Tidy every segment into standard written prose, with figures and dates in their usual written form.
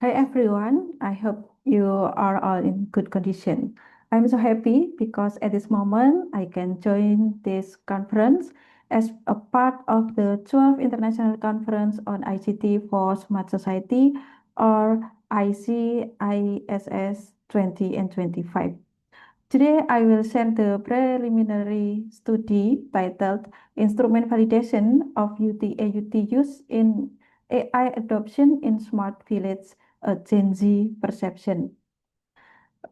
Hi everyone, I hope you are all in good condition. I'm so happy because at this moment I can join this conference as a part of the 12th International Conference on ICT for Smart Society or ICISS 20 and 25. Today I will share the preliminary study titled Instrument Validation of UTAUT Use in AI Adoption in Smart Village, a Gen Z Perception.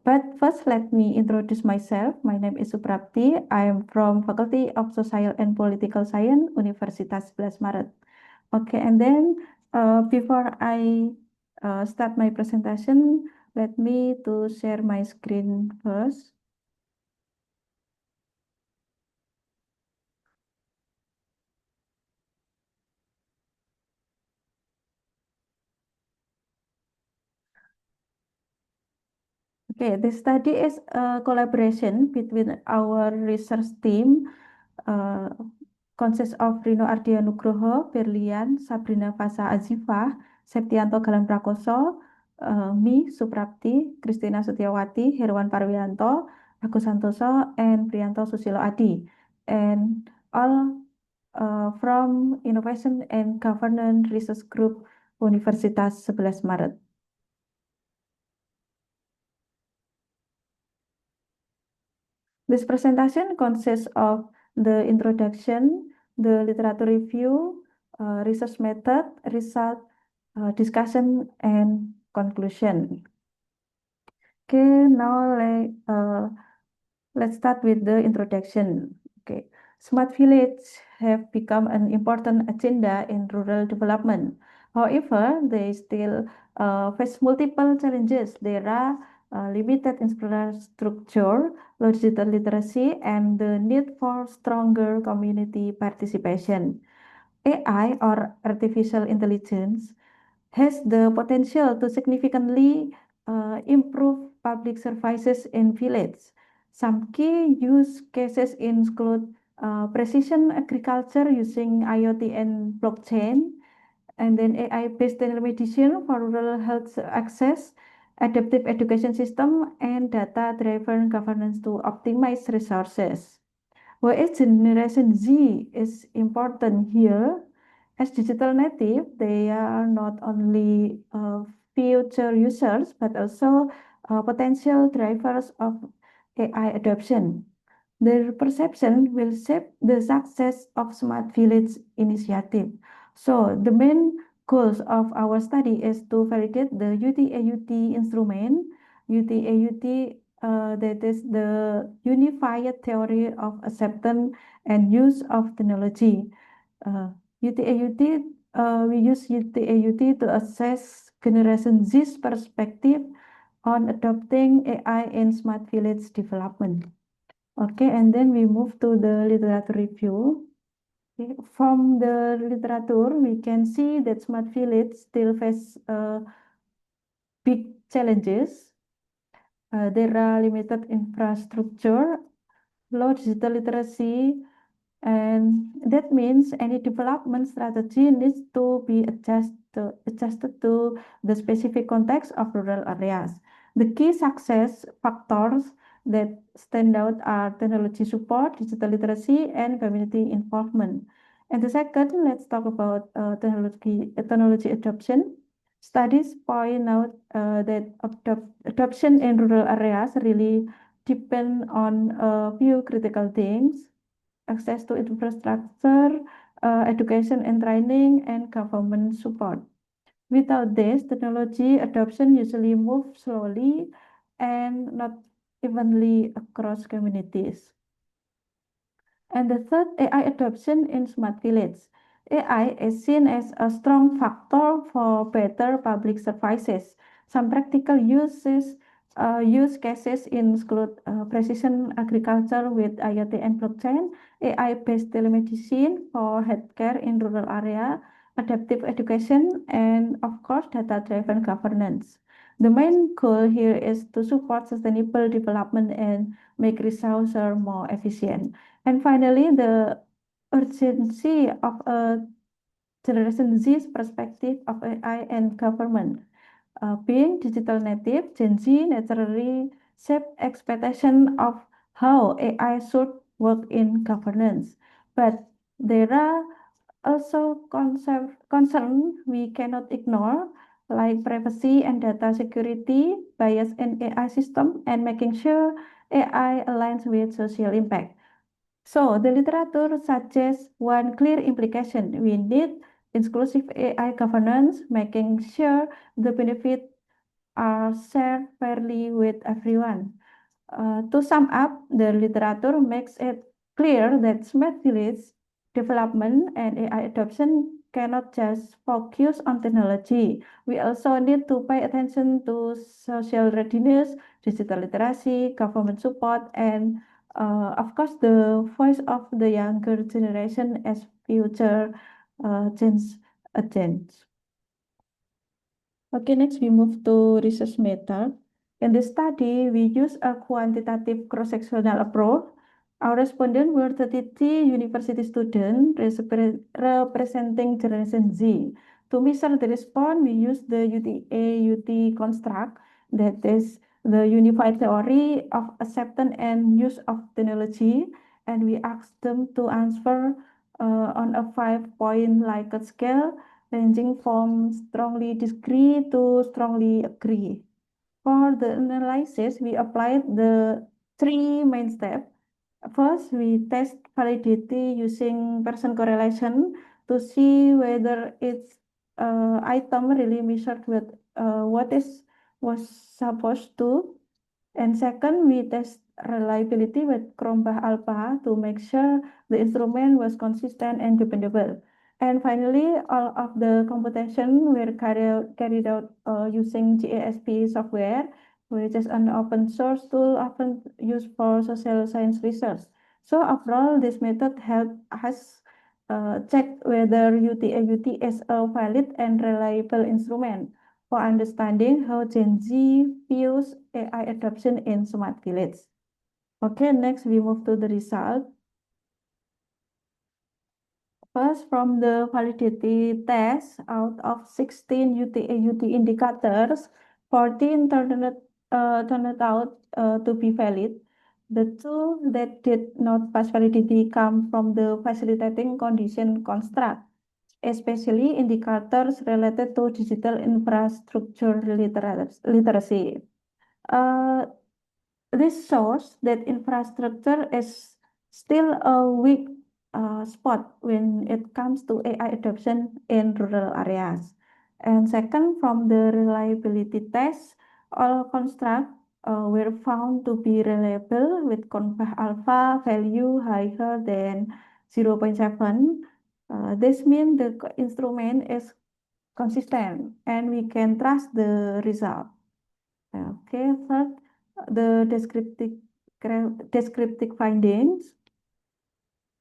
But first, let me introduce myself. My name is Suprapti. I am from Faculty of Social and Political Science, Universitas Sebelas Maret. Okay, and then before I start my presentation, let me to share my screen first. Okay, this study is a collaboration between our research team, uh, consists of Rino, Ardhian, Nugroho, Berlian, Shabrina, Fasa, Azifah, Septyanto, Galan, Prakoso, me, Suprapti, Kristina, Setyowati, Herwan, Parwiyanto, Agus, Santoso, and Priyanto, Susiloadi, and all from Innovation and Governance Research Group, Universitas Sebelas Maret. This presentation consists of the introduction, the literature review, research method, result, discussion, and conclusion. Okay, now let's start with the introduction. Okay, smart village have become an important agenda in rural development. However, they still face multiple challenges. There are limited infrastructure, low digital literacy, and the need for stronger community participation. AI or artificial intelligence has the potential to significantly improve public services in villages. Some key use cases include precision agriculture using IoT and blockchain, and then AI-based telemedicine for rural health access, adaptive education system, and data-driven governance to optimize resources. Whereas Generation Z is important here, as digital native, they are not only future users but also potential drivers of AI adoption. Their perception will shape the success of Smart Village initiative. So the main goals of our study is to validate the UTAUT instrument. UTAUT, that is the Unified Theory of Acceptance and Use of Technology. UTAUT, we use UTAUT to assess Generation Z's perspective on adopting AI in smart village development. Okay, and then we move to the literature review. Okay, from the literature, we can see that smart village still face big challenges. There are limited infrastructure, low digital literacy, and that means any development strategy needs to be adjusted to the specific context of rural areas. The key success factors that stand out are technology support, digital literacy, and community involvement. And the second, let's talk about technology adoption. Studies point out that adoption in rural areas really depend on a few critical things: access to infrastructure, education and training, and government support. Without this, technology adoption usually moves slowly and not evenly across communities. And the third, AI adoption in smart village. AI is seen as a strong factor for better public services. Some practical use cases include precision agriculture with IoT and blockchain, AI-based telemedicine for healthcare in rural area, adaptive education, and of course, data-driven governance. The main goal here is to support sustainable development and make resources more efficient. And finally, the urgency of a Generation Z's perspective of AI and government. Being digital native, Gen Z naturally shape expectation of how AI should work in governance. But there are also concerns we cannot ignore, like privacy and data security, bias in AI system, and making sure AI aligns with social impact. So the literature suggests one clear implication. We need inclusive AI governance, making sure the benefits are shared fairly with everyone. To sum up, the literature makes it clear that smart village development and AI adoption cannot just focus on technology. We also need to pay attention to social readiness, digital literacy, government support, and of course, the voice of the younger generation as future change agents. Okay, next we move to research method. In this study, we use a quantitative cross-sectional approach. Our respondents were 33 university students representing Generation Z. To measure the response, we use the UTAUT construct, that is the unified theory of acceptance and use of technology, and we asked them to answer on a 5-point Likert scale ranging from strongly disagree to strongly agree. For the analysis, we applied the three main steps. First, we test validity using person correlation to see whether its item really measured with what is was supposed to. And second, we test reliability with Krombach alpha to make sure the instrument was consistent and dependable. And finally, all of the computation were carried out using GASP software, which is an open source tool often used for social science research. So overall, this method helped us check whether UTAUT is a valid and reliable instrument for understanding how Gen Z views AI adoption in smart village. Okay, next we move to the result. First, from the validity test, out of 16 UTAUT indicators, 14 turned out to be valid. The two that did not pass validity come from the facilitating condition construct, especially indicators related to digital infrastructure literacy. Uh, this shows that infrastructure is still a weak spot when it comes to AI adoption in rural areas. And second, from the reliability test, all constructs were found to be reliable with Convah alpha value higher than 0.7. This means the instrument is consistent and we can trust the result. Okay, third, the descriptive findings.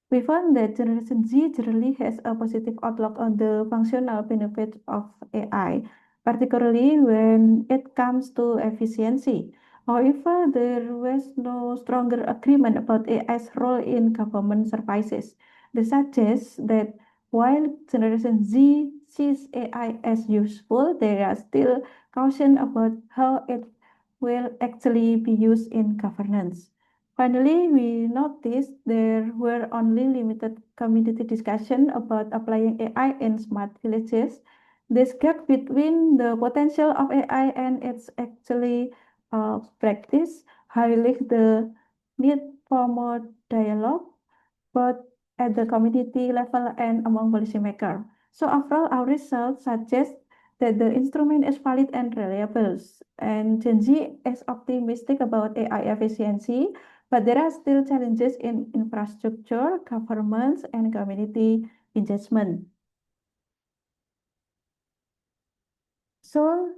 We found that Generation Z generally has a positive outlook on the functional benefits of AI, particularly when it comes to efficiency. However, there was no stronger agreement about AI's role in government services. This suggests that while Generation Z sees AI as useful, there are still caution about how it will actually be used in governance. Finally, we noticed there were only limited community discussion about applying AI in smart villages. This gap between the potential of AI and its actually practice highlight the need for more dialogue, both at the community level and among policymakers. So overall, our results suggest that the instrument is valid and reliable, and Gen Z is optimistic about AI efficiency, but there are still challenges in infrastructure, governance, and community engagement. So,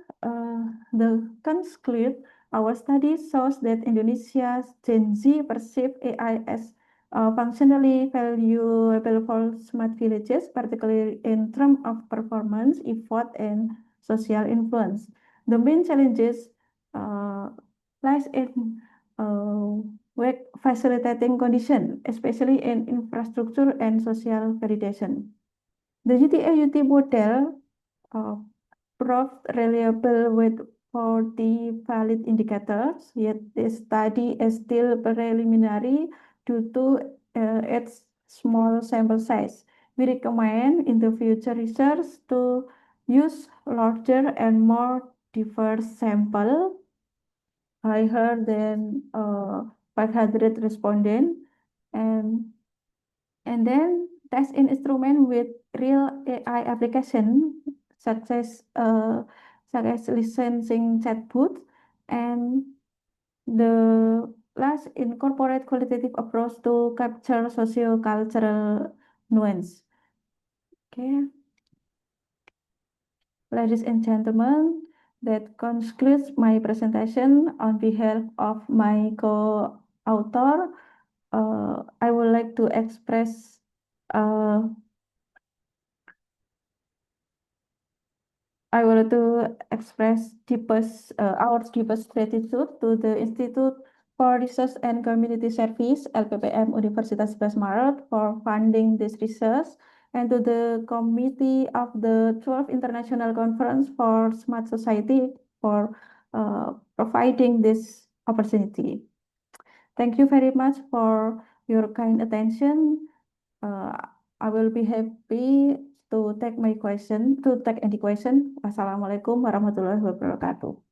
the conclude, our study shows that Indonesia's Gen Z perceive AI as functionally valuable for smart villages, particularly in terms of performance, effort, and social influence. The main challenges uh, lies in weak facilitating condition, especially in infrastructure and social validation. The UTAUT model uh, proved reliable with 40 valid indicators, yet this study is still preliminary due to its small sample size. We recommend in the future research to use larger and more diverse sample, higher than 500 respondents, and then test in instrument with real AI application such as licensing chatbot, and the last incorporate qualitative approach to capture socio-cultural nuance. Okay, ladies and gentlemen, that concludes my presentation on behalf of my co-author. I would like to express uh, I would like to express our deepest gratitude to the Institute for Research and Community Service (LPPM) Universitas Sebelas Maret for funding this research, and to the committee of the 12th International Conference for Smart Society for providing this opportunity. Thank you very much for your kind attention. Uh, I will be happy to take any question. Wassalamualaikum warahmatullahi wabarakatuh.